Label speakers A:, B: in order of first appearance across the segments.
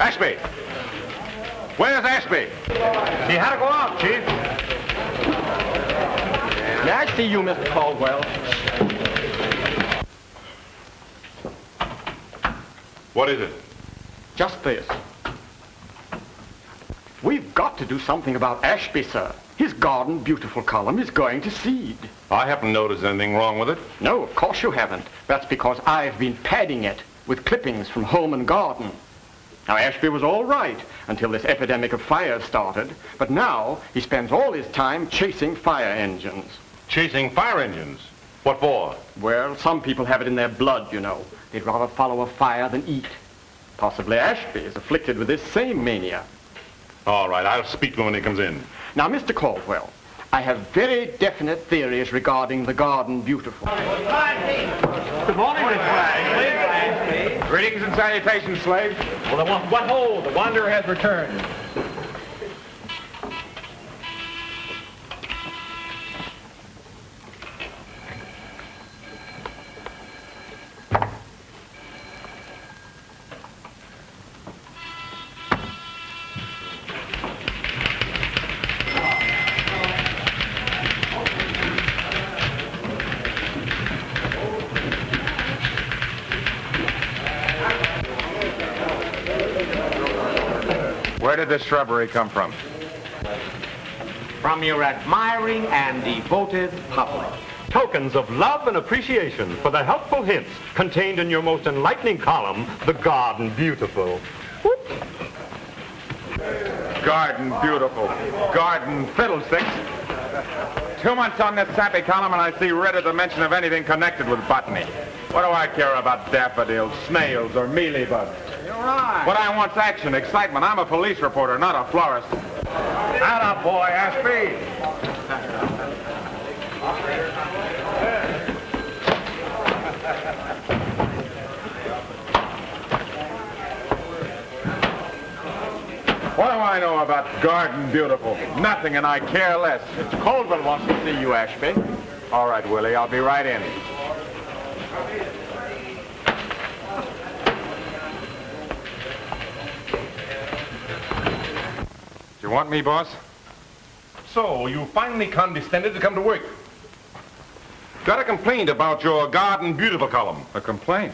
A: Ashby! Where's Ashby?
B: He had to go out, Chief. May I see you, Mr. Caldwell?
A: What is it?
B: Just this. We've got to do something about Ashby, sir. His Garden Beautiful column is going to seed.
A: I haven't noticed anything wrong with it.
B: No, of course you haven't. That's because I've been padding it with clippings from Home and Garden. Now, Ashby was all right until this epidemic of fires started, but now he spends all his time chasing fire engines.
A: Chasing fire engines? What for?
B: Well, some people have it in their blood, you know. They'd rather follow a fire than eat. Possibly Ashby is afflicted with this same mania.
A: All right, I'll speak to him when he comes in.
B: Now, Mr. Caldwell, I have very definite theories regarding the Garden Beautiful.
C: Good morning, Miss Flagg.
A: Greetings and salutations, slave.
C: Well, what ho! The wanderer has returned.
A: Where did this shrubbery come from?
D: From your admiring and devoted public.
C: Tokens of love and appreciation for the helpful hints contained in your most enlightening column, The Garden Beautiful. Whoop.
A: Garden Beautiful. Garden Fiddlesticks. 2 months on this sappy column and I see red at the mention of anything connected with botany. What do I care about daffodils, snails, or mealybugs?
D: You're right.
A: What I want's action, excitement. I'm a police reporter, not a florist. Atta boy, Ashby. What do I know about Garden Beautiful? Nothing, and I care less.
B: Mr. Caldwell wants to see you, Ashby.
A: All right, Willie, I'll be right in. You want me, boss? So, you finally condescended to come to work. Got a complaint about your Garden Beautiful column. A complaint?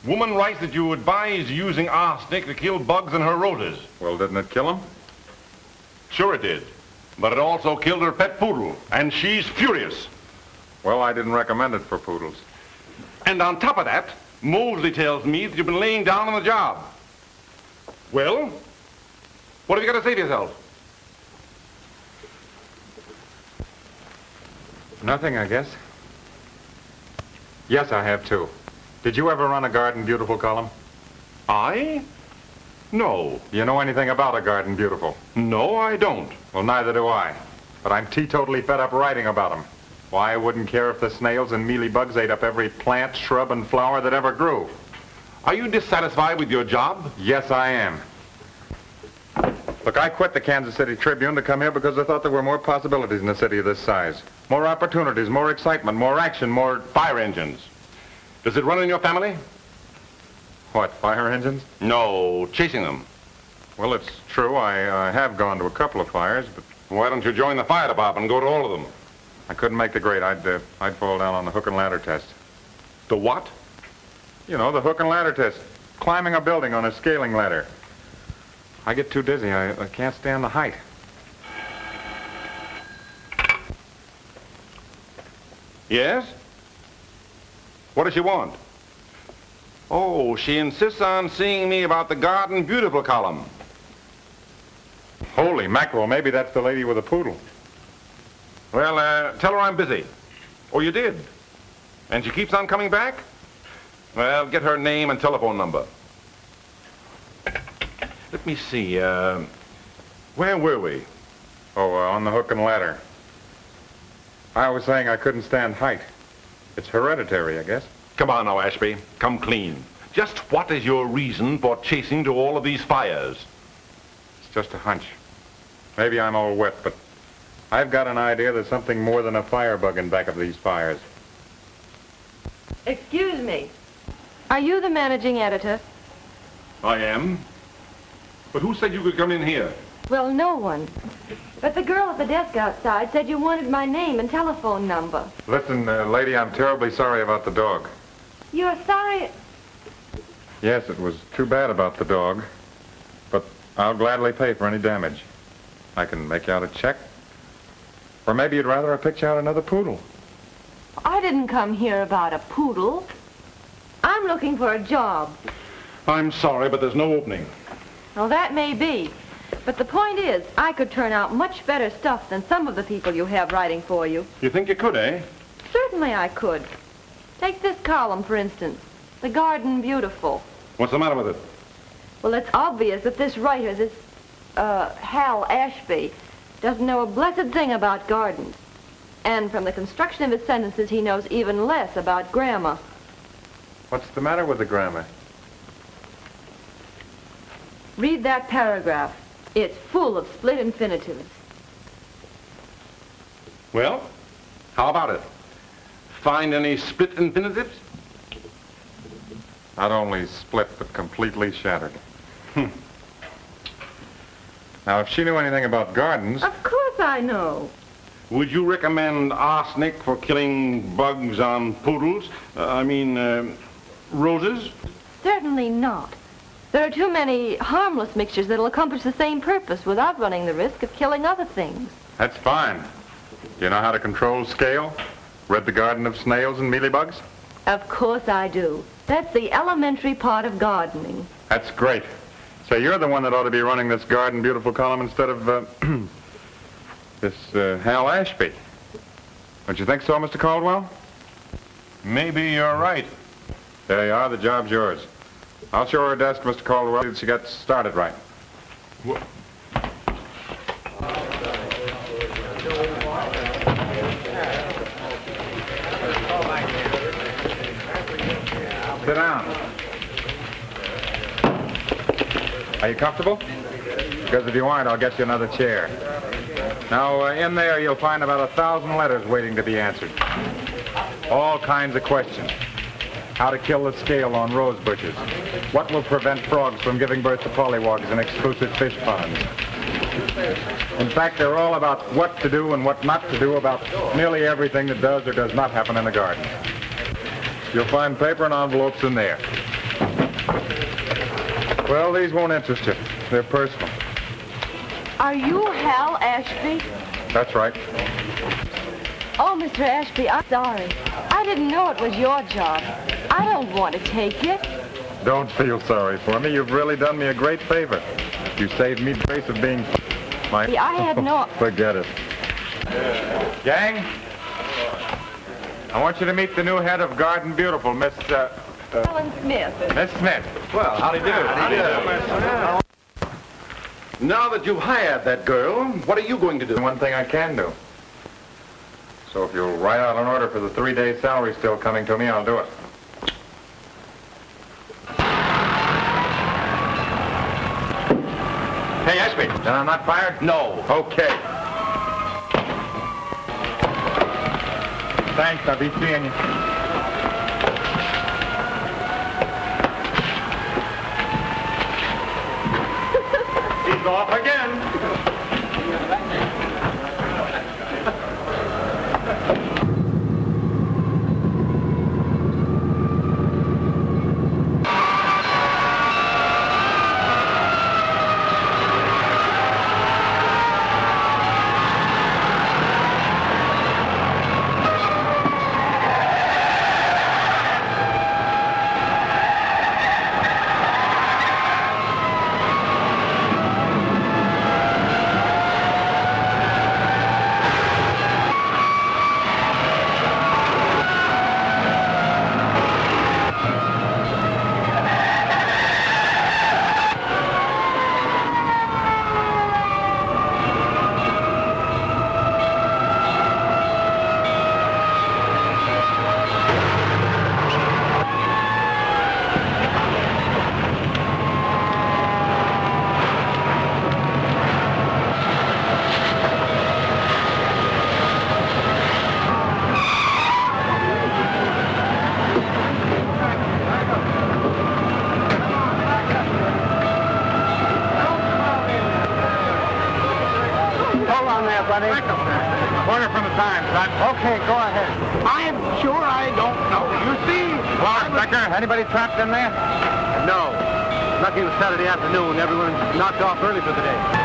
A: Woman writes that you advise using arsenic to kill bugs in her roses. Well, didn't it kill them? Sure it did. But it also killed her pet poodle, and she's furious. Well, I didn't recommend it for poodles. And on top of that, Mosley tells me that you've been laying down on the job. Well, what have you got to say to yourself?
E: Nothing, I guess. Yes, I have too. Did you ever run a Garden Beautiful column?
A: I? No.
E: Do you know anything about a Garden Beautiful?
A: No, I don't.
E: Well, neither do I. But I'm teetotally fed up writing about them. Why, I wouldn't care if the snails and mealybugs ate up every plant, shrub, and flower that ever grew.
A: Are you dissatisfied with your job?
E: Yes, I am. Look, I quit the Kansas City Tribune to come here because I thought there were more possibilities in a city of this size. More opportunities, more excitement, more action, more...
A: Fire engines. Does it run in your family?
E: What, fire engines?
A: No, chasing them.
E: Well, it's true. I have gone to a couple of fires, but...
A: Why don't you join the fire department and go to all of them?
E: I couldn't make the grade. I'd fall down on the hook and ladder test.
A: The what?
E: You know, the hook and ladder test. Climbing a building on a scaling ladder. I get too dizzy. I can't stand the height.
A: Yes? What does she want? Oh, she insists on seeing me about the Garden Beautiful column.
E: Holy mackerel, maybe that's the lady with the poodle.
A: Well, tell her I'm busy. Oh, you did? And she keeps on coming back? Well, get her name and telephone number. Let me see, where were we?
E: Oh, on the hook and ladder. I was saying I couldn't stand height. It's hereditary, I guess.
A: Come on now, Ashby. Come clean. Just what is your reason for chasing to all of these fires?
E: It's just a hunch. Maybe I'm all wet, but I've got an idea there's something more than a firebug in back of these fires.
F: Excuse me. Are you the managing editor?
A: I am. But who said you could come in here?
F: Well, no one. But the girl at the desk outside said you wanted my name and telephone number.
E: Listen, lady, I'm terribly sorry about the dog.
F: You're sorry?
E: Yes, it was too bad about the dog, but I'll gladly pay for any damage. I can make you out a check. Or maybe you'd rather I picked you out another poodle.
F: I didn't come here about a poodle. I'm looking for a job.
A: I'm sorry, but there's no opening.
F: Well, that may be. But the point is, I could turn out much better stuff than some of the people you have writing for you.
A: You think you could, eh?
F: Certainly I could. Take this column, for instance. The Garden Beautiful.
A: What's the matter with it?
F: Well, it's obvious that this writer, this, Hal Ashby, doesn't know a blessed thing about gardens. And from the construction of his sentences, he knows even less about grammar.
E: What's the matter with the grammar?
F: Read that paragraph. It's full of split infinitives.
A: Well, how about it? Find any split infinitives?
E: Not only split, but completely shattered. Now, if she knew anything about gardens...
F: Of course I know.
A: Would you recommend arsenic for killing bugs on poodles? Roses?
F: Certainly not. There are too many harmless mixtures that'll accomplish the same purpose without running the risk of killing other things.
E: That's fine. Do you know how to control scale? Read the Garden of Snails and Mealybugs?
F: Of course I do. That's the elementary part of gardening.
E: That's great. So you're the one that ought to be running this Garden Beautiful column instead of, this, Hal Ashby. Don't you think so, Mr. Caldwell?
A: Maybe you're right.
E: There you are. The job's yours. I'll show her a desk, Mr. Caldwell, that she gets started right. Sit down. Are you comfortable? Because if you aren't, I'll get you another chair. Now, in there, you'll find about 1,000 letters waiting to be answered. All kinds of questions. How to kill the scale on rose bushes. What will prevent frogs from giving birth to pollywogs in exclusive fish ponds? In fact, they're all about what to do and what not to do about nearly everything that does or does not happen in the garden. You'll find paper and envelopes in there. Well, these won't interest you. They're personal.
F: Are you Hal Ashby?
E: That's right.
F: Oh, Mr. Ashby, I'm sorry. I didn't know it was your job. I don't want to take it.
E: Don't feel sorry for me. You've really done me a great favor. You saved me the grace of being my...
F: I had no...
E: Forget it. Gang, I want you to meet the new head of Garden Beautiful, Miss,
F: Helen Smith.
E: Miss Smith.
A: Well, howdy do. Now that you've hired that girl, what are you going to do?
E: One thing I can do. So if you'll write out an order for the 3-day salary still coming to me, I'll do it.
A: Hey, Ashby.
E: Then I'm not fired?
A: No.
E: Okay. Thanks, I'll be seeing you.
C: He's off again.
E: Sonny. Corner from the Times, son.
G: Okay, go ahead.
D: I'm sure I don't know. You see?
E: Hello, Inspector. Anybody trapped in there?
G: No. Lucky it was Saturday afternoon. Everyone's knocked off early for the day.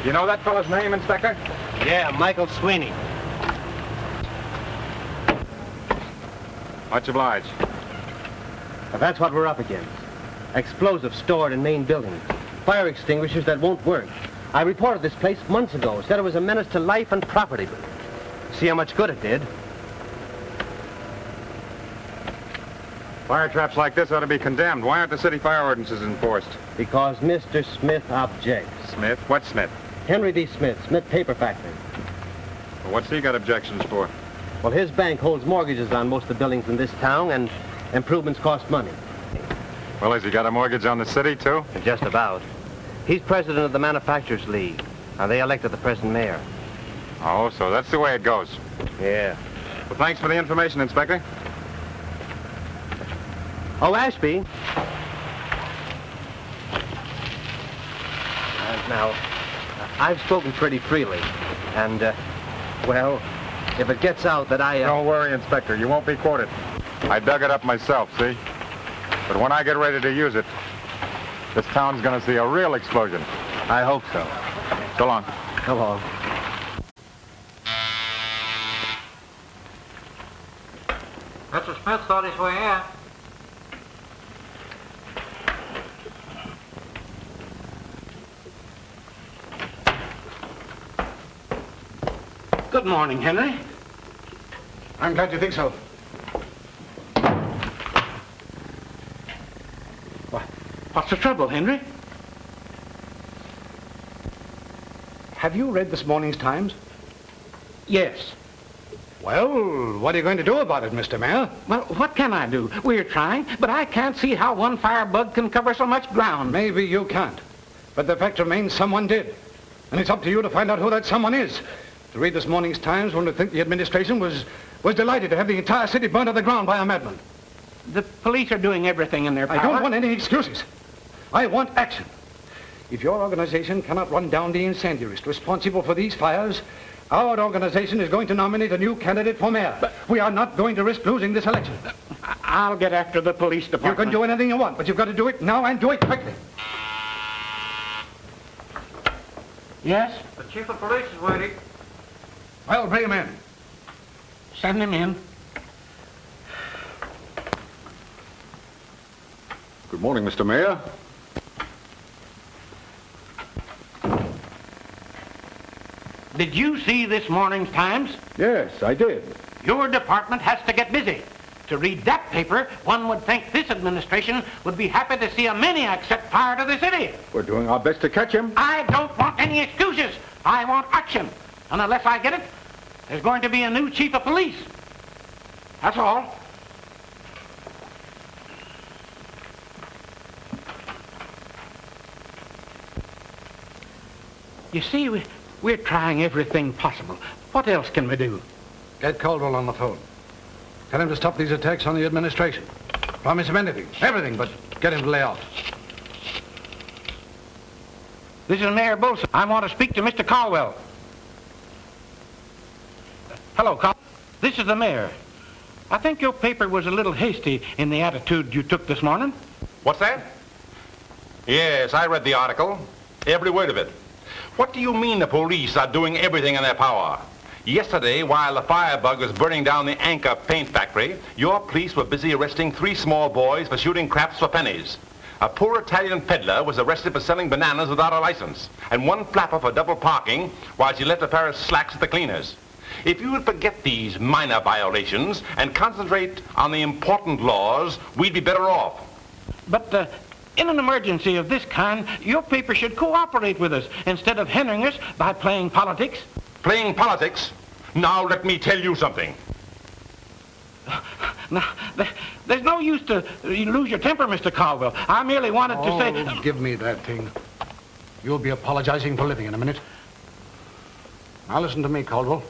E: You know that fellow's name, Inspector?
G: Yeah, Michael Sweeney.
E: Much obliged.
G: Now, that's what we're up against. Explosives stored in main buildings. Fire extinguishers that won't work. I reported this place months ago. Said it was a menace to life and property. But see how much good it did.
E: Fire traps like this ought to be condemned. Why aren't the city fire ordinances enforced?
G: Because Mr. Smith objects.
E: Smith? What Smith?
G: Henry D. Smith, Smith Paper Factory.
E: Well, what's he got objections for?
G: Well, his bank holds mortgages on most of the buildings in this town, and improvements cost money.
E: Well, has he got a mortgage on the city, too?
G: Just about. He's president of the Manufacturers League, and they elected the present mayor.
E: Oh, so that's the way it goes.
G: Yeah.
E: Well, thanks for the information, Inspector.
G: Oh, Ashby. Now, I've spoken pretty freely, and, well, if it gets out that I...
E: Don't worry, Inspector. You won't be quoted. I dug it up myself, see? But when I get ready to use it, this town's going to see a real explosion.
G: I hope so.
E: So long.
G: Come on.
H: Mr. Smith thought his way in.
D: Good morning, Henry.
I: I'm glad you think so.
D: What's the trouble, Henry?
I: Have you read this morning's Times?
D: Yes.
I: Well, what are you going to do about it, Mr. Mayor?
D: Well, what can I do? We're trying, but I can't see how one firebug can cover so much ground.
I: Maybe you can't. But the fact remains someone did. And it's up to you to find out who that someone is. To read this morning's Times, one would think the administration was delighted to have the entire city burned to the ground by a madman.
D: The police are doing everything in their power.
I: I don't want any excuses. I want action. If your organization cannot run down the incendiaries responsible for these fires, our organization is going to nominate a new candidate for mayor. But we are not going to risk losing this election.
D: I'll get after the police department.
I: You can do anything you want, but you've got to do it now and do it quickly.
D: Yes?
H: The chief of police is waiting.
I: Well, bring him in.
D: Send him in.
E: Good morning, Mr. Mayor.
D: Did you see this morning's Times?
E: Yes, I did.
D: Your department has to get busy. To read that paper, one would think this administration would be happy to see a maniac set fire to the city.
E: We're doing our best to catch him.
D: I don't want any excuses. I want action. And unless I get it, there's going to be a new chief of police. That's all. You see, we're trying everything possible. What else can we do?
I: Get Caldwell on the phone. Tell him to stop these attacks on the administration. Promise him anything, everything, but get him to lay off.
D: This is Mayor Bolson. I want to speak to Mr. Caldwell. Hello, Caldwell. This is the mayor. I think your paper was a little hasty in the attitude you took this morning.
A: What's that? Yes, I read the article. Every word of it. What do you mean the police are doing everything in their power? Yesterday, while the firebug was burning down the Anchor paint factory, your police were busy arresting 3 small boys for shooting craps for pennies. A poor Italian peddler was arrested for selling bananas without a license, and one flapper for double parking while she left a pair of slacks at the cleaners. If you would forget these minor violations and concentrate on the important laws, we'd be better off.
D: But in an emergency of this kind, your paper should cooperate with us instead of hindering us by playing politics.
A: Playing politics? Now let me tell you something.
D: Now, there's no use to lose your temper, Mr. Caldwell. I merely wanted to say...
I: Give me that thing. You'll be apologizing for living in a minute. Now listen to me, Caldwell.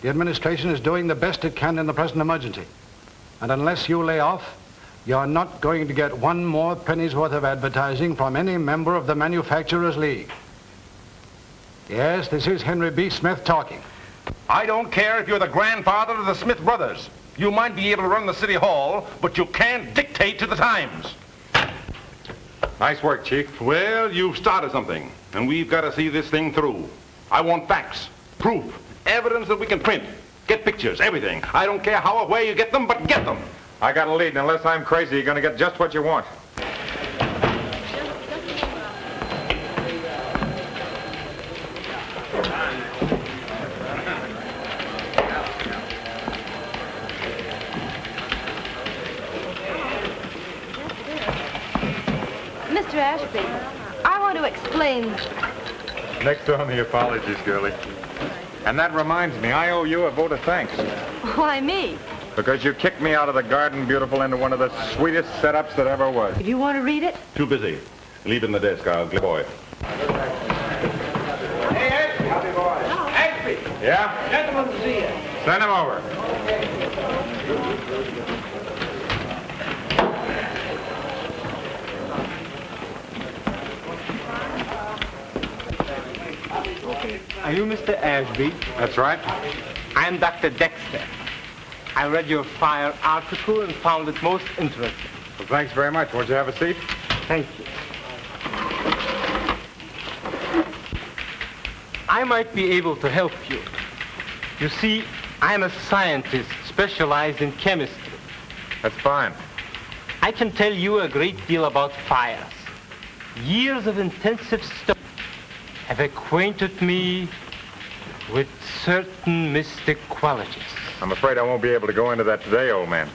I: The administration is doing the best it can in the present emergency. And unless you lay off, you're not going to get one more penny's worth of advertising from any member of the Manufacturers League. Yes, this is Henry B. Smith talking.
A: I don't care if you're the grandfather of the Smith brothers. You might be able to run the city hall, but you can't dictate to the Times.
E: Nice work, Chief.
A: Well, you've started something, and we've got to see this thing through. I want facts, proof, evidence that we can print. Get pictures, everything. I don't care how or where you get them, but get them.
E: I got a lead, and unless I'm crazy, you're going to get just what you want.
F: Mr. Ashby, I want to explain.
E: Next on the apologies, girlie. And that reminds me, I owe you a vote of thanks.
F: Why me?
E: Because you kicked me out of the Garden Beautiful into one of the sweetest setups that ever was.
F: If you want to read it?
A: Too busy. Leave it in the desk. I'll get boy.
D: Hey, Ashby. Howdy, boy. Ashby.
E: Yeah?
D: Gentlemen to see you.
E: Send him over.
J: Are you Mr. Ashby?
E: That's right.
J: I'm Dr. Dexter. I read your fire article and found it most interesting.
E: Well, thanks very much. Won't you have a seat?
J: Thank you. I might be able to help you. You see, I'm a scientist specialized in chemistry.
E: That's fine.
J: I can tell you a great deal about fires. Years of intensive study have acquainted me with certain mystic qualities.
E: I'm afraid I won't be able to go into that today, old man.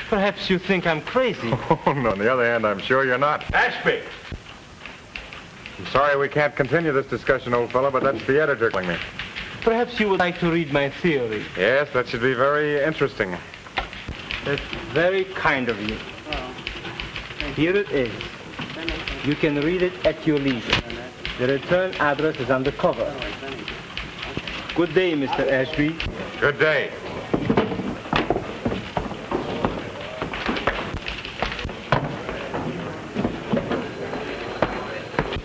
J: Perhaps you think I'm crazy.
E: Oh, no. On the other hand, I'm sure you're not.
A: Ashby!
E: I'm sorry we can't continue this discussion, old fellow, but that's the editor telling me.
J: Perhaps you would like to read my theory.
E: Yes, that should be very interesting.
J: That's very kind of you. Here it is. You can read it at your leisure. The return address is on the cover. Good day, Mr. Ashby.
E: Good day.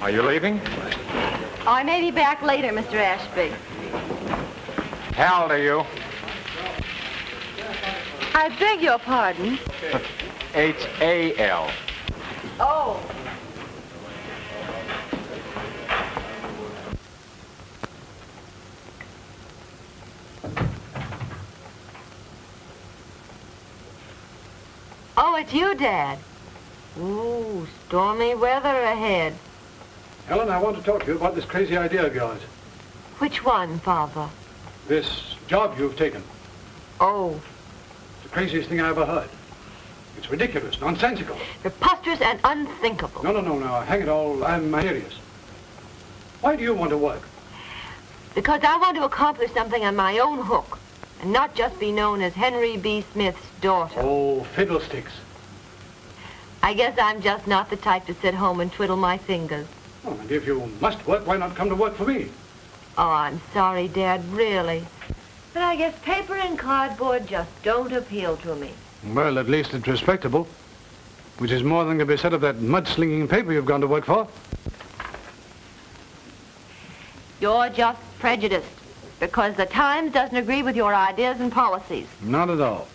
E: Are you leaving?
F: I may be back later, Mr. Ashby.
E: How old are you?
F: I beg your pardon.
E: H-A-L.
F: Oh. Oh, it's you, Dad. Ooh, stormy weather ahead.
I: Helen, I want to talk to you about this crazy idea of yours.
F: Which one, Father?
I: This job you've taken.
F: Oh,
I: It's the craziest thing I ever heard. It's ridiculous, nonsensical.
F: preposterous and unthinkable.
I: No. Hang it all. I'm serious. Why do you want to work?
F: Because I want to accomplish something on my own hook and not just be known as Henry B. Smith's daughter.
I: Oh, fiddlesticks.
F: I guess I'm just not the type to sit home and twiddle my fingers.
I: Oh, and if you must work, why not come to work for me?
F: Oh, I'm sorry, Dad, really. But I guess paper and cardboard just don't appeal to me.
I: Well, at least it's respectable. Which is more than can be said of that mudslinging paper you've gone to work for.
F: You're just prejudiced because the Times doesn't agree with your ideas and policies.
I: Not at all.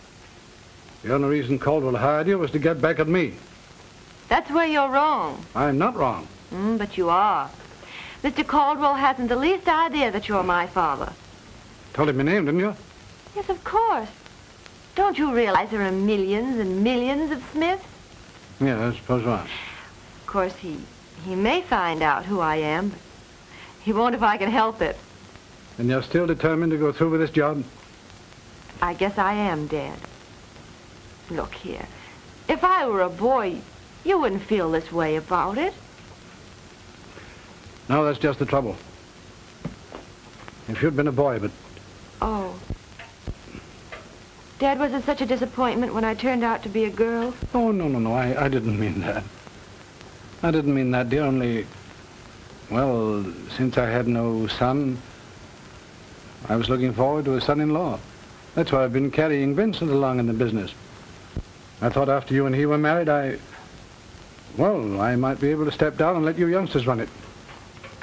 I: The only reason Caldwell hired you was to get back at me.
F: That's where you're wrong.
I: I'm not wrong.
F: But you are. Mr. Caldwell hasn't the least idea that you're my father.
I: Told him your name, didn't you?
F: Yes, of course. Don't you realize there are millions and millions of Smiths?
I: Yeah, I suppose not.
F: Of course, he may find out who I am, but he won't if I can help it.
I: And you're still determined to go through with this job?
F: I guess I am, Dad. Look here. If I were a boy, you wouldn't feel this way about it.
I: No, that's just the trouble. If you'd been a boy, but...
F: Oh. Dad, was it such a disappointment when I turned out to be a girl?
I: Oh, no. I didn't mean that. I didn't mean that, dear, only... Well, since I had no son, I was looking forward to a son-in-law. That's why I've been carrying Vincent along in the business. I thought after you and he were married, I might be able to step down and let you youngsters run it.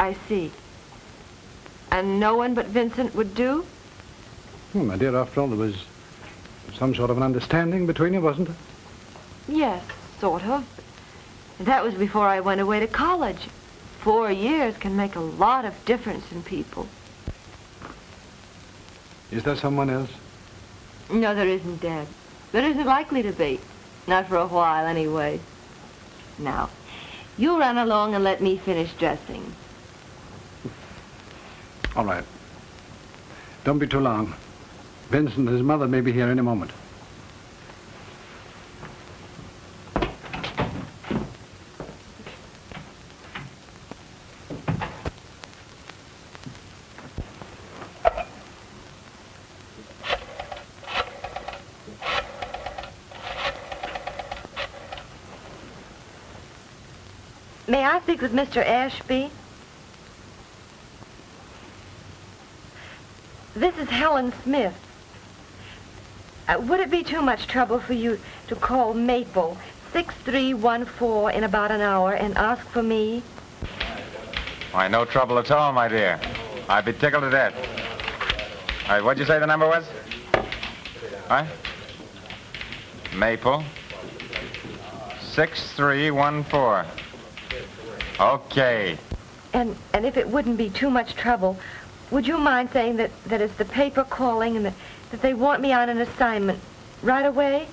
F: I see. And no one but Vincent would do?
I: Oh, my dear, after all, there was some sort of an understanding between you, wasn't there?
F: Yes, sort of. That was before I went away to college. 4 years can make a lot of difference in people.
I: Is there someone else?
F: No, there isn't, Dad. There isn't likely to be. Not for a while, anyway. Now, you run along and let me finish dressing.
I: All right. Don't be too long. Vincent and his mother may be here any moment.
F: May I speak with Mr. Ashby? This is Helen Smith. Would it be too much trouble for you to call Maple 6314 in about an hour and ask for me?
E: Why, no trouble at all, my dear. I'd be tickled to death. All right, what'd you say the number was? What? Maple 6314. Okay.
F: And if it wouldn't be too much trouble, would you mind saying that it's the paper calling and that they want me on an assignment right away?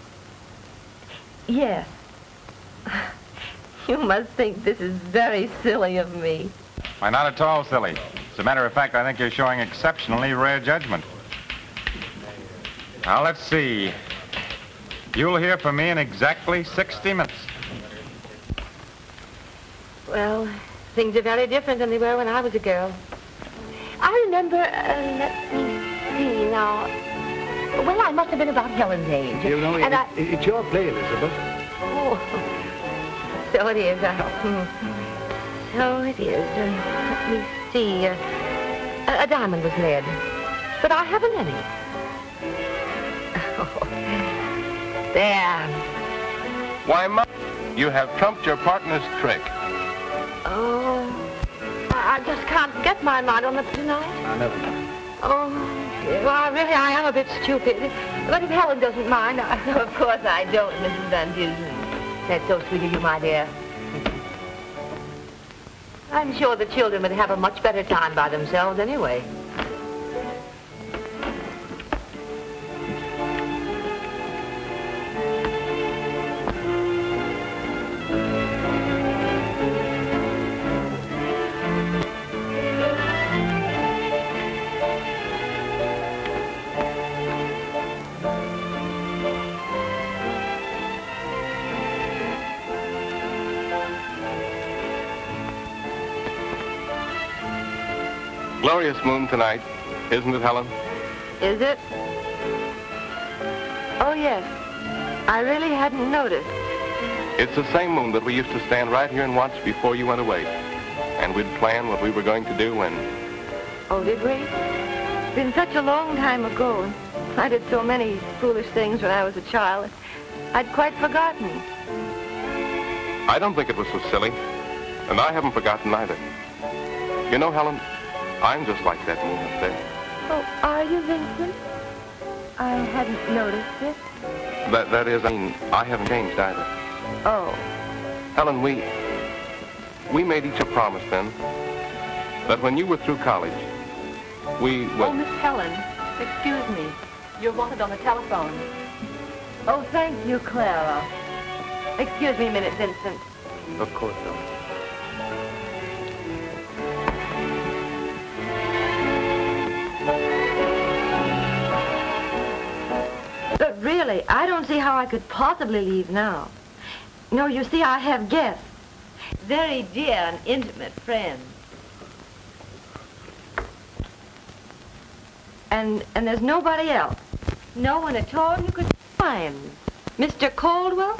F: Yes. You must think this is very silly of me.
E: Why, not at all silly. As a matter of fact, I think you're showing exceptionally rare judgment. Now, let's see. You'll hear from me in exactly 60 minutes.
F: Well, things are very different than they were when I was a girl. I remember, let me see now. Well, I must have been about Helen's age.
I: You know,
F: and
I: it's your play, Elizabeth.
F: Oh, so it is. So it is. Let me see. A diamond was lead, but I haven't any. Oh, there.
K: Why, Mom, you have trumped your partner's trick.
F: Oh, I just can't get my mind on it tonight.
I: I never know.
F: Oh, dear. Well, I am a bit stupid. But if Helen doesn't mind, of course I don't, Mrs. Van Dusen. That's so sweet of you, my dear. I'm sure the children would have a much better time by themselves anyway.
K: glorious moon tonight, isn't it, Helen?
F: Is it? Oh, yes. I really hadn't noticed.
K: It's the same moon that we used to stand right here and watch before you went away. And we'd plan what we were going to do and...
F: Oh, did we? It's been such a long time ago. And I did so many foolish things when I was a child. I'd quite forgotten.
K: I don't think it was so silly. And I haven't forgotten either. You know, Helen, I'm just like that moon up there.
F: Oh, are you, Vincent? I hadn't noticed it.
K: That is, I mean, I haven't changed either.
F: Oh.
K: Helen, we made each a promise then that when you were through college, we would...
F: Oh, Miss Helen, excuse me. You're wanted on the telephone. Oh, thank you, Clara. Excuse me a minute, Vincent.
K: Of course, Helen.
F: But really, I don't see how I could possibly leave now. No, you see, I have guests. Very dear and intimate friends. And there's nobody else. No one at all you could find. Mr. Caldwell?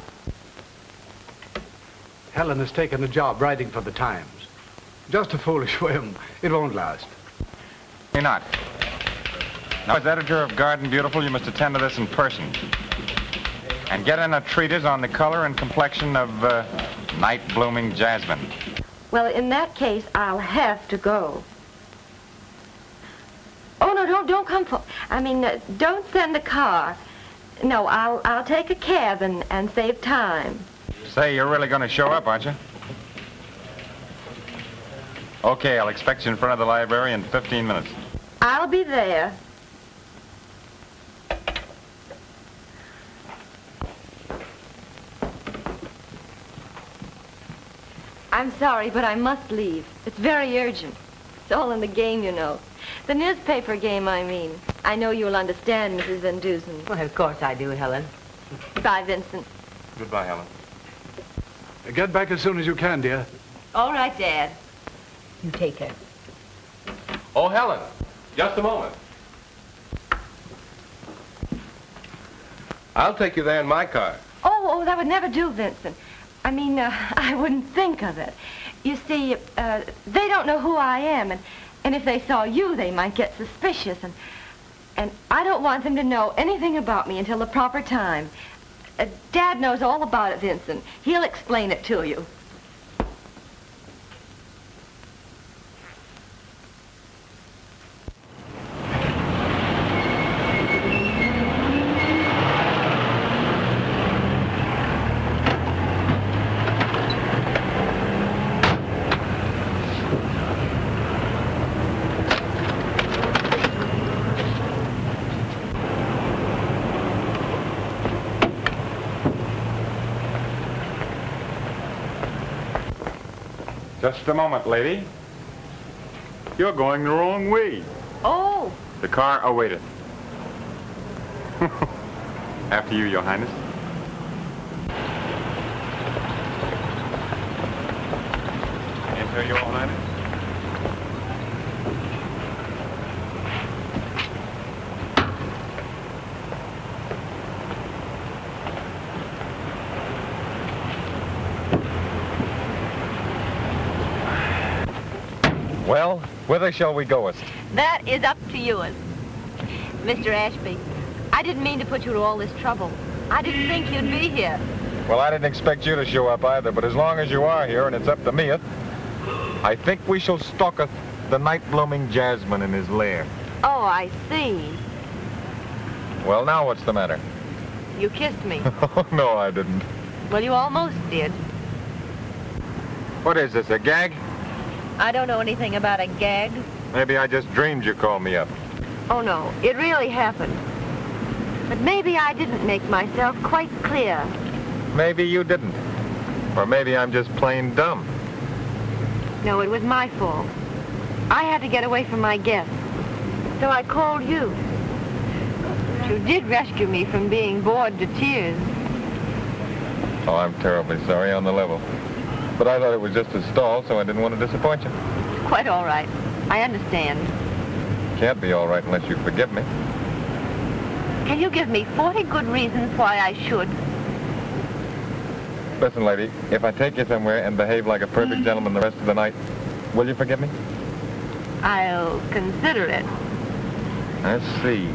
I: Helen has taken a job writing for the Times. Just a foolish whim. It won't last.
E: Why not? Now, as editor of Garden Beautiful, you must attend to this in person. And get in a treatise on the color and complexion of night-blooming jasmine.
F: Well, in that case, I'll have to go. Oh, no, don't come for... I mean, don't send a car. No, I'll take a cab and save time.
E: Say, you're really going to show up, aren't you? Okay, I'll expect you in front of the library in 15 minutes.
F: I'll be there. I'm sorry, but I must leave. It's very urgent. It's all in the game, you know. The newspaper game, I mean. I know you'll understand, Mrs. Van Dusen.
L: Well, of course I do, Helen.
F: Bye, Vincent.
K: Goodbye, Helen.
I: Get back as soon as you can, dear.
L: All right, Dad. You take her.
K: Oh, Helen, just a moment. I'll take you there in my car.
F: Oh, that would never do, Vincent. I mean, I wouldn't think of it. You see, they don't know who I am, and if they saw you, they might get suspicious, and I don't want them to know anything about me until the proper time. Dad knows all about it, Vincent. He'll explain it to you.
E: Just a moment, lady. You're going the wrong way.
F: Oh.
E: The car awaited. After you, Your Highness. Enter, Your Highness. Well, whither shall we goest?
F: That is up to you. Mr. Ashby, I didn't mean to put you to all this trouble. I didn't think you'd be here.
E: Well, I didn't expect you to show up either, but as long as you are here and it's up to me, I think we shall stalk the night-blooming jasmine in his lair.
F: Oh, I see.
E: Well, now what's the matter?
F: You kissed me.
E: Oh, no, I didn't.
F: Well, you almost did.
E: What is this, a gag?
F: I don't know anything about a gag.
E: Maybe I just dreamed you called me up.
F: Oh, no, it really happened. But maybe I didn't make myself quite clear.
E: Maybe you didn't. Or maybe I'm just plain dumb.
F: No, it was my fault. I had to get away from my guests. So I called you. You did rescue me from being bored to tears.
E: Oh, I'm terribly sorry on the level. But I thought it was just a stall, so I didn't want to disappoint you.
F: Quite all right.
L: I understand.
E: Can't be all right unless you forgive me.
L: Can you give me 40 good reasons why I should?
E: Listen, lady, if I take you somewhere and behave like a perfect gentleman the rest of the night, will you forgive me?
L: I'll consider it.
E: I see.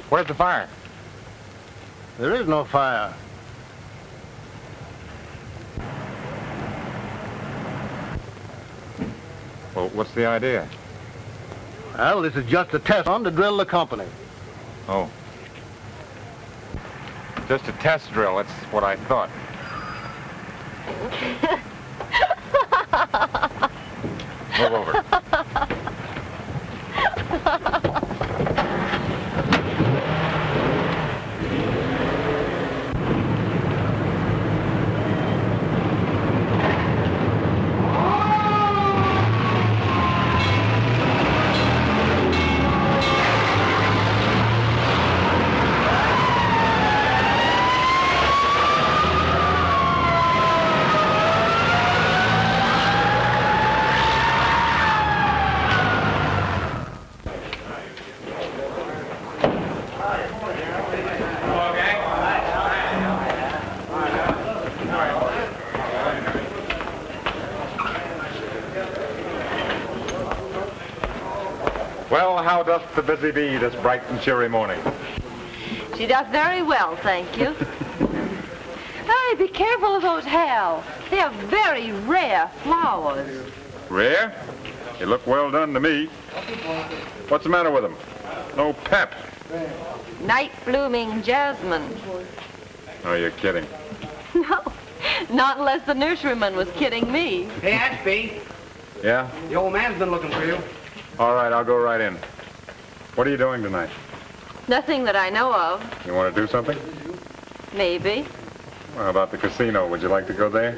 E: Where's the fire?
G: There is no fire.
E: Well, what's the idea?
G: Well, this is just a test run to drill the company.
E: Oh. Just a test drill, that's what I thought. Move over. Well, how doth the busy bee this bright and cheery morning?
F: She does very well, thank you. Hey, be careful of those, Hal. They are very rare flowers.
E: Rare? They look well done to me. What's the matter with them? No pep.
F: Night-blooming jasmine.
E: Oh, you're kidding.
F: No, not unless the nurseryman was kidding me.
D: Hey, Ashby,
E: Yeah?
D: the old man's been looking for you.
E: All right, I'll go right in. What are you doing tonight?
F: Nothing that I know of.
E: You want to do something?
F: Maybe.
E: Well, how about the casino? Would you like to go there?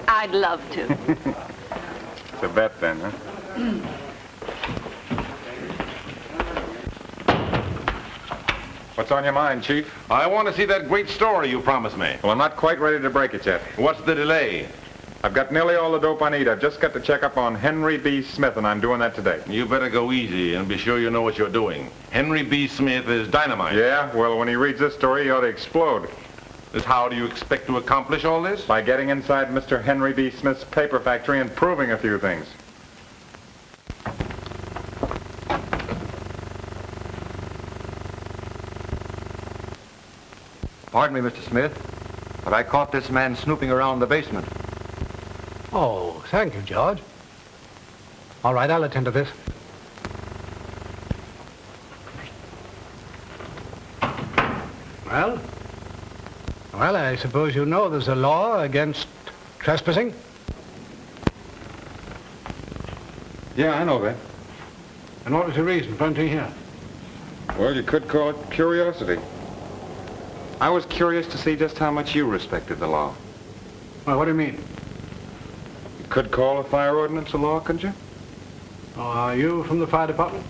F: I'd love to.
E: It's a bet then, huh? What's on your mind, Chief?
A: I want to see that great story you promised me.
E: Well, I'm not quite ready to break it yet.
A: What's the delay?
E: I've got nearly all the dope I need. I've just got to check up on Henry B. Smith, and I'm doing that today.
A: You better go easy and be sure you know what you're doing. Henry B. Smith is dynamite.
E: Yeah? Well, when he reads this story, he ought to explode.
A: How do you expect to accomplish all this?
E: By getting inside Mr. Henry B. Smith's paper factory and proving a few things.
M: Pardon me, Mr. Smith, but I caught this man snooping around the basement.
I: Oh, thank you, George. All right, I'll attend to this. Well, I suppose you know there's a law against trespassing?
E: Yeah, I know that.
I: And what was your reason for entering here?
E: Well, you could call it curiosity. I was curious to see just how much you respected the law.
I: Well, what do you mean?
E: You could call a fire ordinance a law, couldn't you?
I: Oh, are you from the fire department?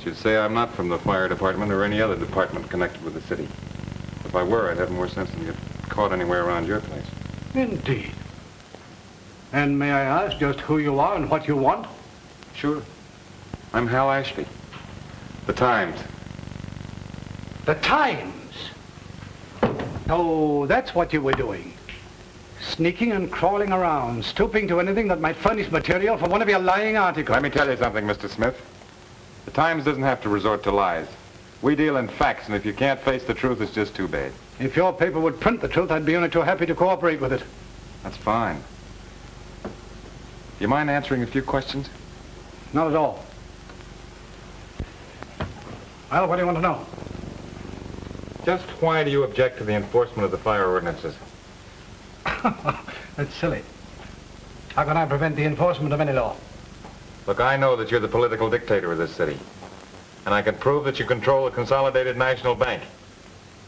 E: Should say I'm not from the fire department or any other department connected with the city. If I were, I'd have more sense than get caught anywhere around your place.
I: Indeed. And may I ask just who you are and what you want?
E: Sure. I'm Hal Ashby. The Times.
I: The Times. Oh, that's what you were doing. Sneaking and crawling around, stooping to anything that might furnish material for one of your lying articles.
E: Let me tell you something, Mr. Smith. The Times doesn't have to resort to lies. We deal in facts, and if you can't face the truth, it's just too bad.
I: If your paper would print the truth, I'd be only too happy to cooperate with it.
E: That's fine. You mind answering a few questions?
I: Not at all. Well, what do you want to know?
E: Just why do you object to the enforcement of the fire ordinances?
I: That's silly. How can I prevent the enforcement of any law?
E: Look, I know that you're the political dictator of this city. And I can prove that you control the Consolidated National Bank.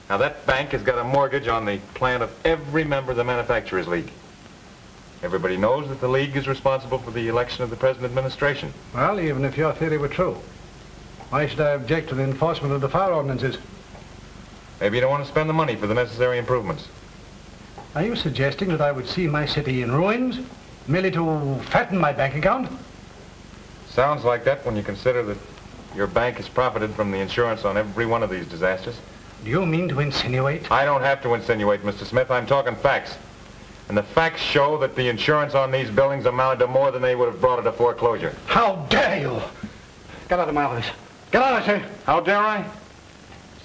E: Now, that bank has got a mortgage on the plant of every member of the Manufacturers League. Everybody knows that the League is responsible for the election of the present administration.
I: Well, even if your theory were true, why should I object to the enforcement of the fire ordinances?
E: Maybe you don't want to spend the money for the necessary improvements.
I: Are you suggesting that I would see my city in ruins, merely to fatten my bank account?
E: Sounds like that when you consider that your bank has profited from the insurance on every one of these disasters.
I: Do you mean to insinuate?
E: I don't have to insinuate, Mr. Smith. I'm talking facts. And the facts show that the insurance on these buildings amounted to more than they would have brought at a foreclosure.
I: How dare you! Get out of my office. Get out, I say.
E: How dare I?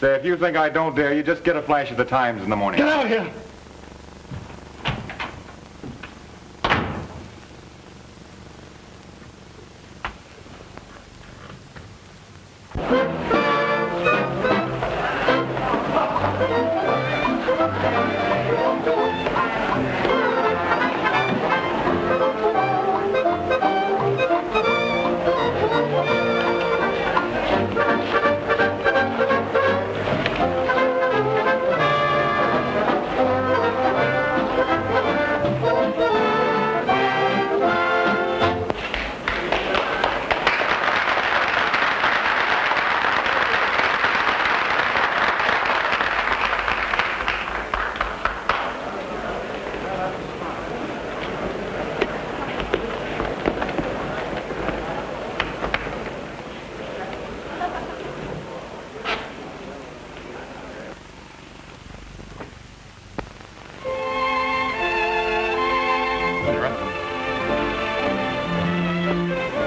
E: Say, if you think I don't dare, you just get a flash of the Times in the morning.
I: Get out of here!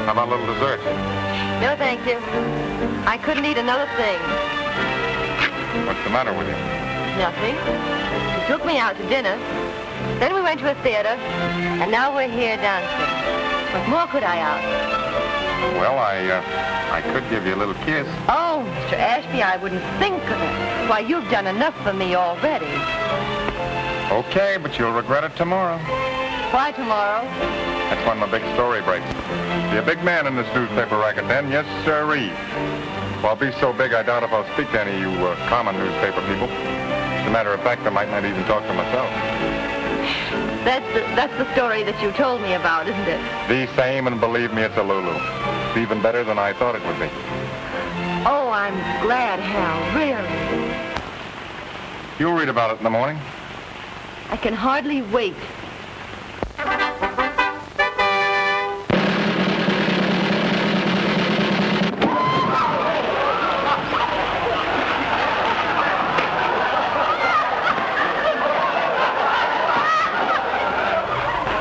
K: How about a little dessert?
F: No, thank you. I couldn't eat another thing.
K: What's the matter with you?
F: Nothing. He took me out to dinner. Then we went to a theater. And now we're here dancing. What more could I ask?
K: Well, I could give you a little kiss.
F: Oh, Mr. Ashby, I wouldn't think of it. Why, you've done enough for me already.
K: Okay, but you'll regret it tomorrow.
F: Why tomorrow?
K: That's when my big story breaks. Be a big man in this newspaper racket then, yes, sirree. Well, I'll be so big I doubt if I'll speak to any of you common newspaper people. As a matter of fact, I might not even talk to myself.
F: That's the story that you told me about, isn't it?
K: The same, and believe me, it's a Lulu. It's even better than I thought it would be.
F: Oh, I'm glad, Hal, really.
K: You'll read about it in the morning.
F: I can hardly wait.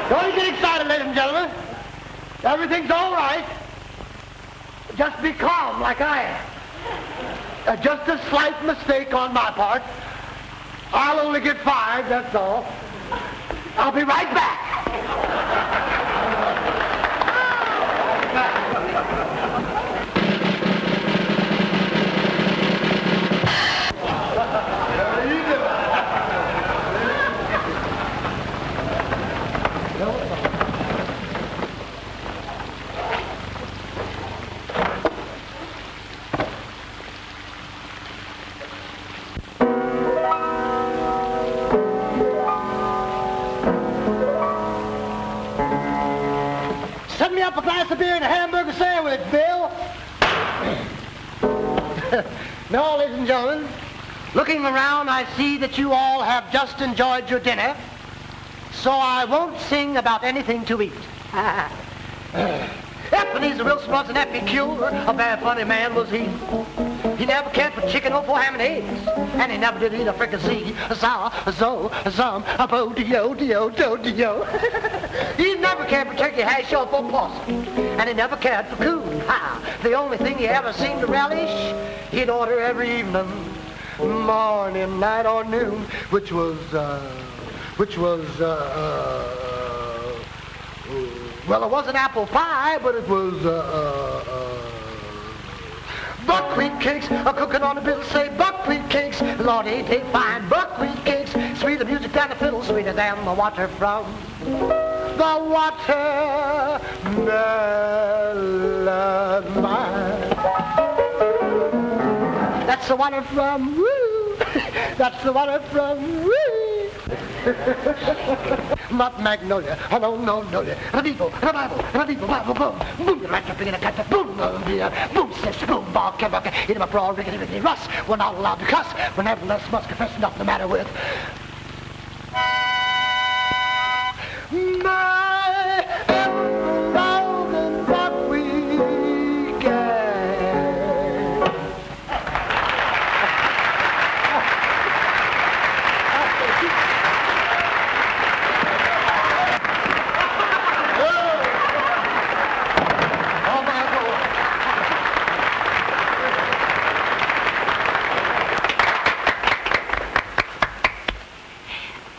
D: Don't get excited, ladies and gentlemen. Everything's all right. Just be calm like I am. Just a slight mistake on my part. I'll only get fired, that's all. I'll be right back. Set me up a glass of beer and a hamburger sandwich, Bill. No, ladies and gentlemen, looking around, I see that you all have just enjoyed your dinner, so I won't sing about anything to eat. Ebenezer Wilson was an epicure, a very funny man was he. He never cared for chicken or for ham and eggs. And he never did eat a frickin' Z, a za, a zo, a zum, a bo, de-yo, de-yo, do-de-yo. He never cared for turkey hash or for possum. And he never cared for coon. Ha! The only thing he ever seemed to relish, he'd order every evening, morning, night, or noon, which was, well, it wasn't apple pie, but it was, buckwheat cakes, a cooking on the bill, say buckwheat cakes. Lord, ain't they fine, buckwheat cakes. Sweeter music than the fiddle, sweeter than the water from the watermelon mine. That's the water from woo. That's the water from woo. Not magnolia, oh no, the people, Bible, boom, boom, the match up in a cut, boom, boom, sis, boom, ball, kebab, eat him up raw, rickety, Russ. We're not allowed to cuss, we're nevertheless must confess nothing the matter with my golden buckwheat gang.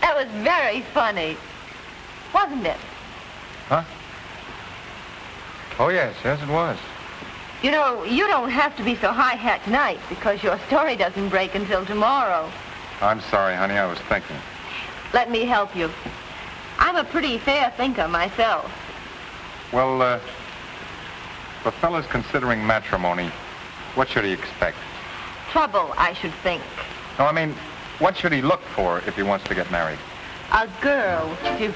L: That was very funny, wasn't it?
K: Huh? Oh, yes, it was.
L: You know, you don't have to be so high-hat tonight because your story doesn't break until tomorrow.
K: I'm sorry, honey, I was thinking.
L: Let me help you. I'm a pretty fair thinker myself.
K: Well, the fella's considering matrimony. What should he expect?
L: Trouble, I should think.
K: No, I mean, what should he look for if he wants to get married?
L: A girl to...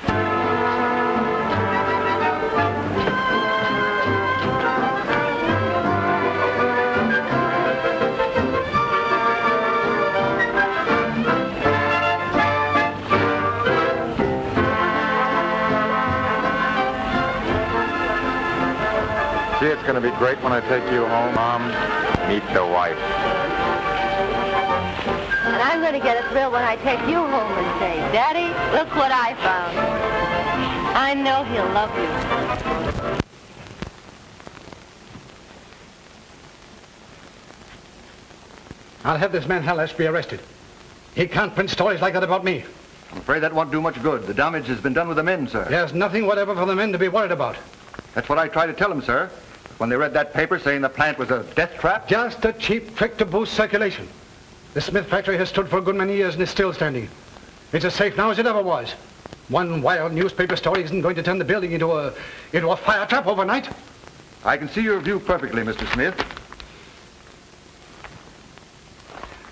K: Gee, it's going to be great when I take you home, Mom. Meet the wife.
L: And I'm going to get a thrill when I take you home and say, Daddy, look what I found. I know he'll love you.
I: I'll have this man Hal Ashby arrested. He can't print stories like that about me.
M: I'm afraid that won't do much good. The damage has been done with the men, sir.
I: There's nothing whatever for the men to be worried about.
M: That's what I tried to tell them, sir. When they read that paper saying the plant was a death trap.
I: Just a cheap trick to boost circulation. The Smith factory has stood for a good many years and is still standing. It's as safe now as it ever was. One wild newspaper story isn't going to turn the building into a fire trap overnight.
M: I can see your view perfectly, Mr. Smith.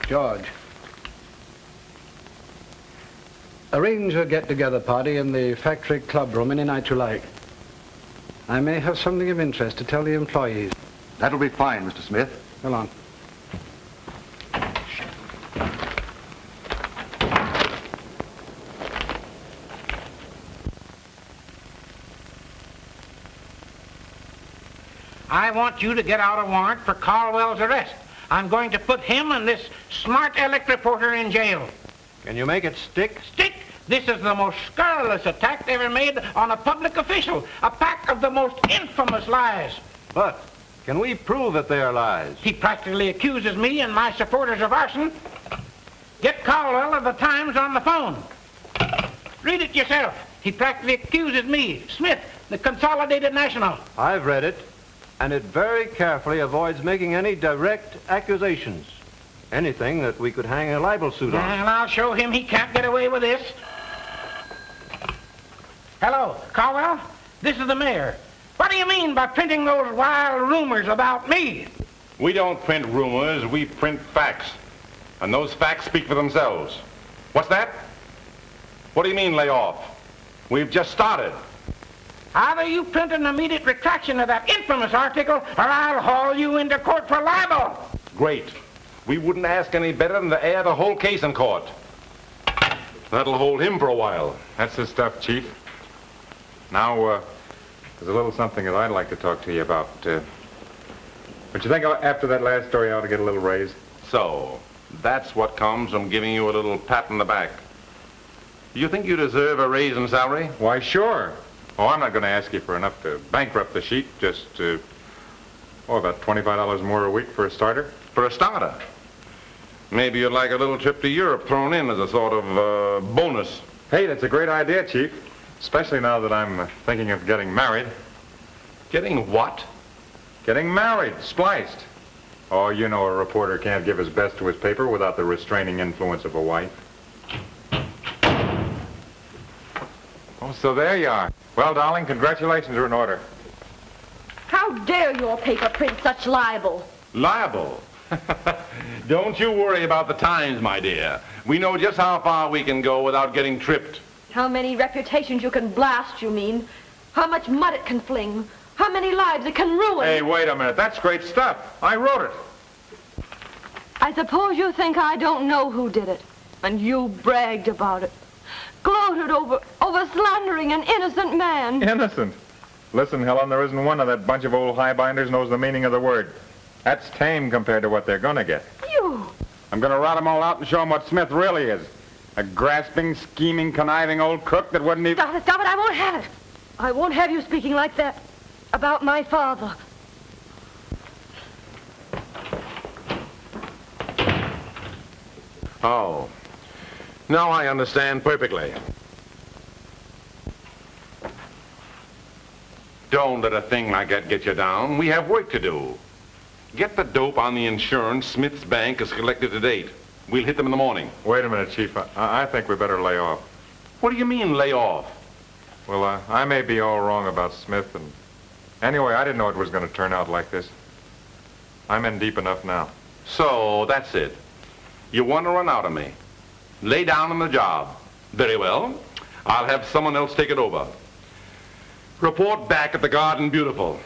I: George, arrange a get-together party in the factory club room any night you like. I may have something of interest to tell the employees.
M: That'll be fine, Mr. Smith.
I: Go on.
H: I want you to get out a warrant for Caldwell's arrest. I'm going to put him and this smart Elect reporter in jail.
C: Can you make it stick?
H: Stick! This is the most scurrilous attack ever made on a public official. A pack of the most infamous lies.
C: But can we prove that they are lies?
H: He practically accuses me and my supporters of arson. Get Caldwell of the Times on the phone. Read it yourself. He practically accuses me, Smith, the Consolidated National.
C: I've read it, and it very carefully avoids making any direct accusations. Anything that we could hang a libel suit on.
H: And I'll show him he can't get away with this. Hello, Caldwell? This is the mayor. What do you mean by printing those wild rumors about me?
A: We don't print rumors, we print facts. And those facts speak for themselves. What's that? What do you mean, lay off? We've just started.
H: Either you print an immediate retraction of that infamous article, or I'll haul you into court for libel.
A: Great. We wouldn't ask any better than to air the whole case in court. That'll hold him for a while.
E: That's the stuff, Chief. Now, there's a little something that I'd like to talk to you about. But you think after that last story I ought to get a little raise?
A: So, that's what comes from giving you a little pat on the back. You think you deserve a raise in salary?
E: Why, sure. Oh, I'm not going to ask you for enough to bankrupt the sheet. Just, about $25 more a week for a starter.
A: For a starter. Maybe you'd like a little trip to Europe thrown in as a sort of bonus.
E: Hey, that's a great idea, Chief. Especially now that I'm thinking of getting married.
A: Getting what?
E: Getting married, spliced. Oh, you know a reporter can't give his best to his paper without the restraining influence of a wife. Oh, so there you are. Well, darling, congratulations are in order.
F: How dare your paper print such libel?
A: Libel? Don't you worry about the Times, my dear. We know just how far we can go without getting tripped.
F: How many reputations you can blast, you mean? How much mud it can fling? How many lives it can ruin?
E: Hey, wait a minute. That's great stuff. I wrote it.
F: I suppose you think I don't know who did it. And you bragged about it. Gloated over slandering an innocent man.
E: Innocent? Listen, Helen, there isn't one of that bunch of old highbinders knows the meaning of the word. That's tame compared to what they're going to get.
F: You!
E: I'm going to rot them all out and show them what Smith really is. A grasping, scheming, conniving old crook that wouldn't even...
F: Stop it, I won't have it. I won't have you speaking like that about my father.
A: Oh. Now I understand perfectly. Don't let a thing like that get you down. We have work to do. Get the dope on the insurance Smith's bank has collected to date. We'll hit them in the morning.
E: Wait a minute, Chief. I think we better lay off.
A: What do you mean, lay off?
E: Well, I may be all wrong about Smith, and anyway, I didn't know it was going to turn out like this. I'm in deep enough now.
A: So, that's it. You want to run out of me. Lay down on the job. Very well. I'll have someone else take it over. Report back at the Garden Beautiful.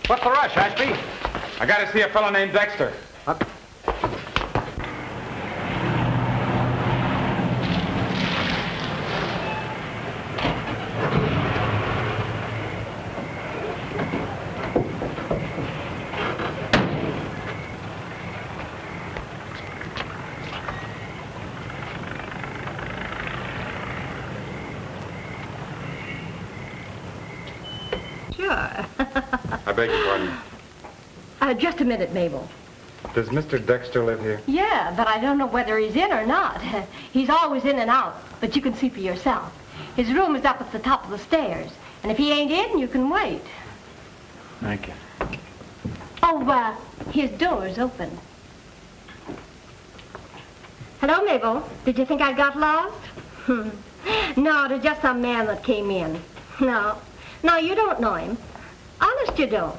E: What's the rush, Ashby? I got to see a fellow named Dexter.
F: Sure.
E: I beg your pardon.
F: Just a minute, Mabel.
E: Does Mr. Dexter live here?
L: Yeah, but I don't know whether he's in or not. He's always in and out, but you can see for yourself. His room is up at the top of the stairs, and if he ain't in, you can wait.
J: Thank you.
L: Oh, his door's open. Hello, Mabel. Did you think I got lost? No, it was just some man that came in. No, you don't know him. Honest, you don't.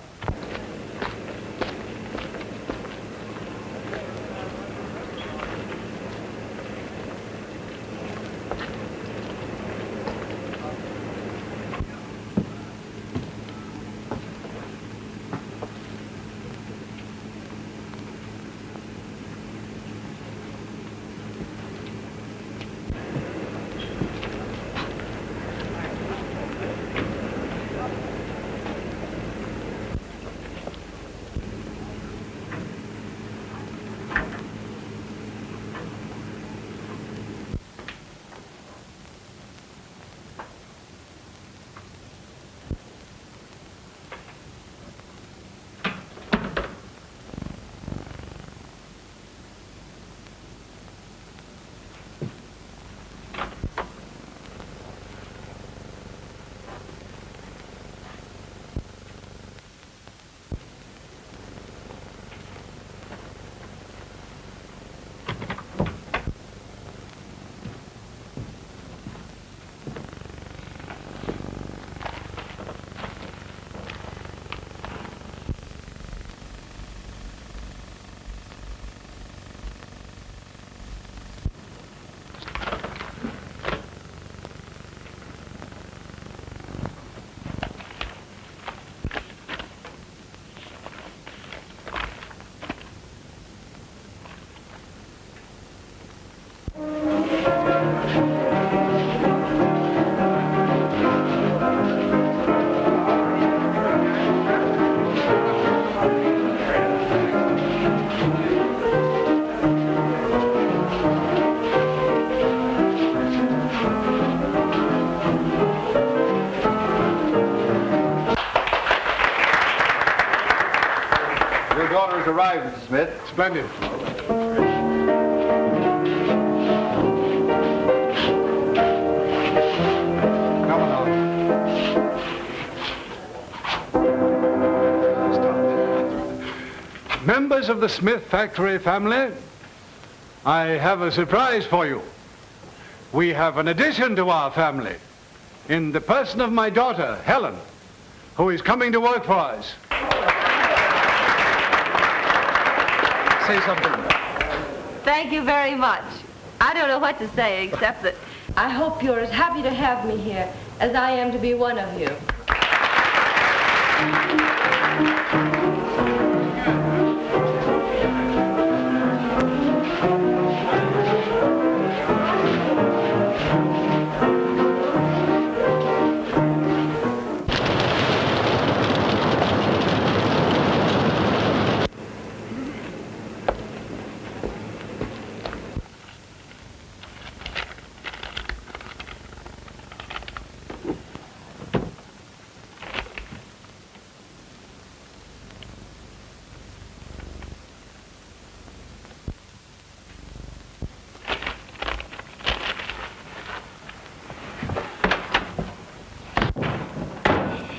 M: arrived, Mr. Smith.
I: Splendid. Come along. Members of the Smith factory family, I have a surprise for you. We have an addition to our family in the person of my daughter, Helen, who is coming to work for us. Say something.
F: Thank you very much. I don't know what to say except that I hope you're as happy to have me here as I am to be one of you.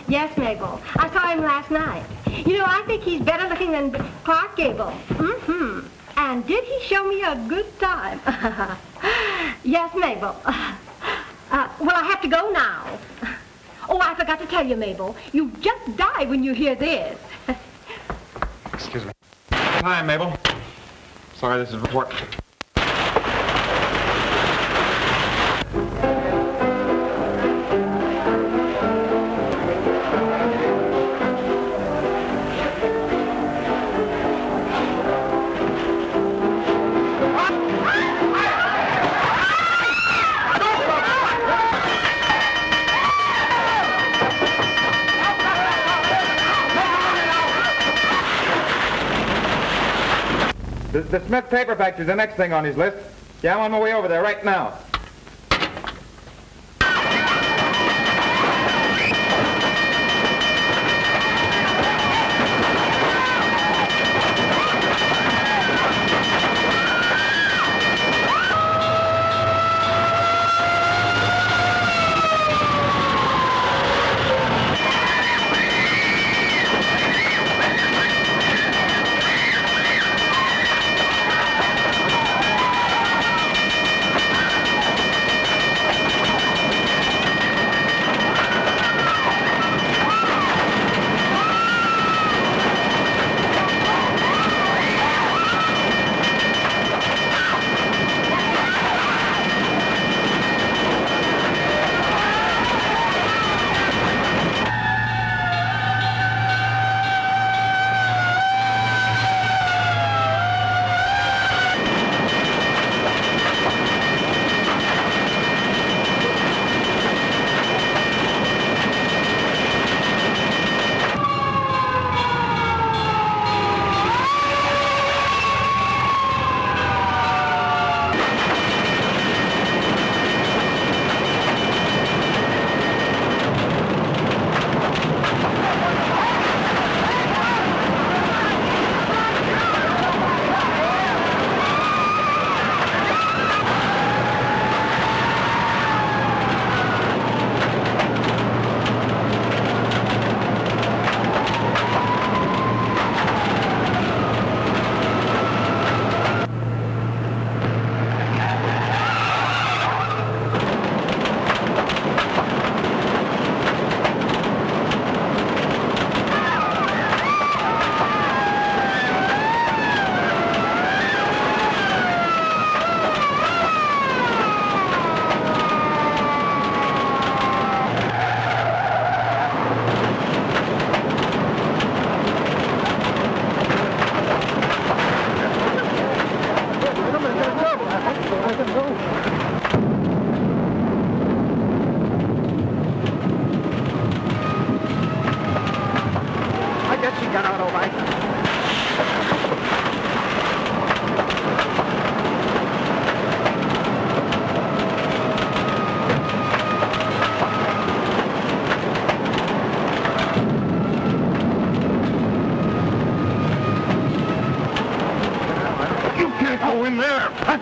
L: Yes, Mabel. I saw him last night. You know, I think he's better looking than Clark Gable. Mm-hmm. And did he show me a good time? Yes, Mabel. Well, I have to go now. Oh, I forgot to tell you, Mabel. You just die when you hear this.
E: Excuse me. Hi, Mabel. Sorry, this is important. The Smith paper factory's the next thing on his list. Yeah, I'm on my way over there right now.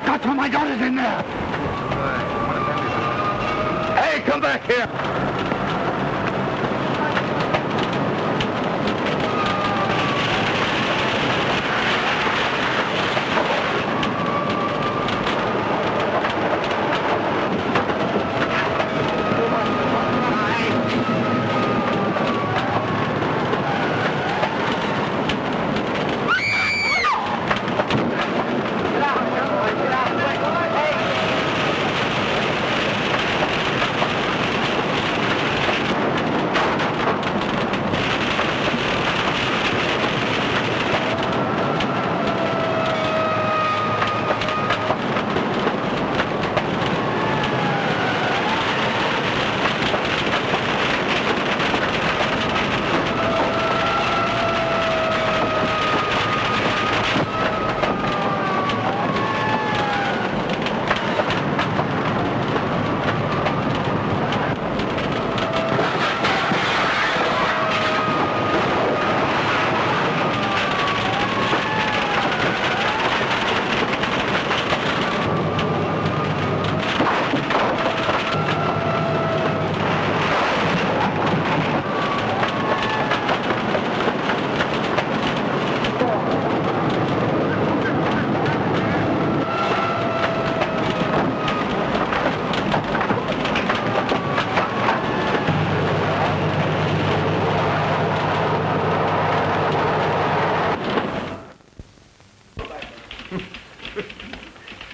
I: I've got you. My daughter's in there. Hey, come back here.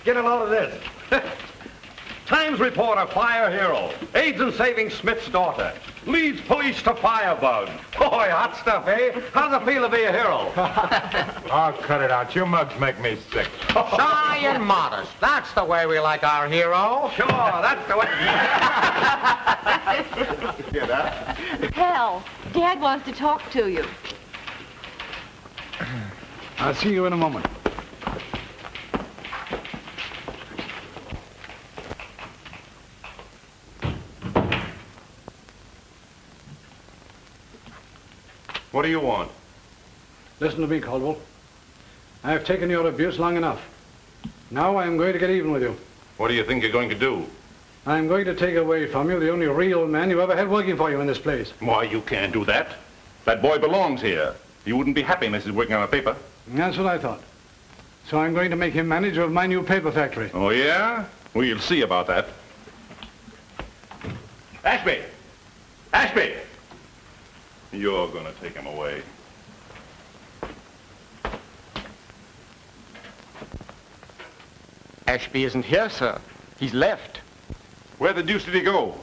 C: Get a load of this. Times reporter, fire hero. Aids in saving Smith's daughter. Leads police to firebug. Boy, hot stuff, eh? How's it feel to be a hero?
E: Oh, cut it out. You mugs make me sick.
N: Shy and modest. That's the way we like our hero.
C: Sure, that's the way.
K: Hear that?
F: Hal, Dad wants to talk to you.
I: I'll see you in a moment.
A: What do you want?
I: Listen to me, Caldwell. I have taken your abuse long enough. Now I am going to get even with you.
A: What do you think you're going to do?
I: I am going to take away from you the only real man you ever had working for you in this place.
A: Why, you can't do that. That boy belongs here. You wouldn't be happy unless he's working on a paper.
I: That's what I thought. So I'm going to make him manager of my new paper factory.
A: Oh, yeah? We'll see about that. Ashby! Ashby! You're going to take him away.
B: Ashby isn't here, sir. He's left.
A: Where the deuce did he go?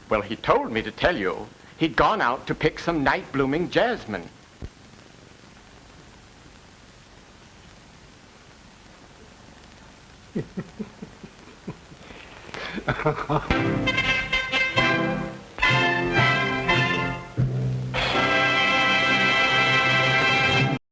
B: Well, he told me to tell you. He'd gone out to pick some night-blooming jasmine.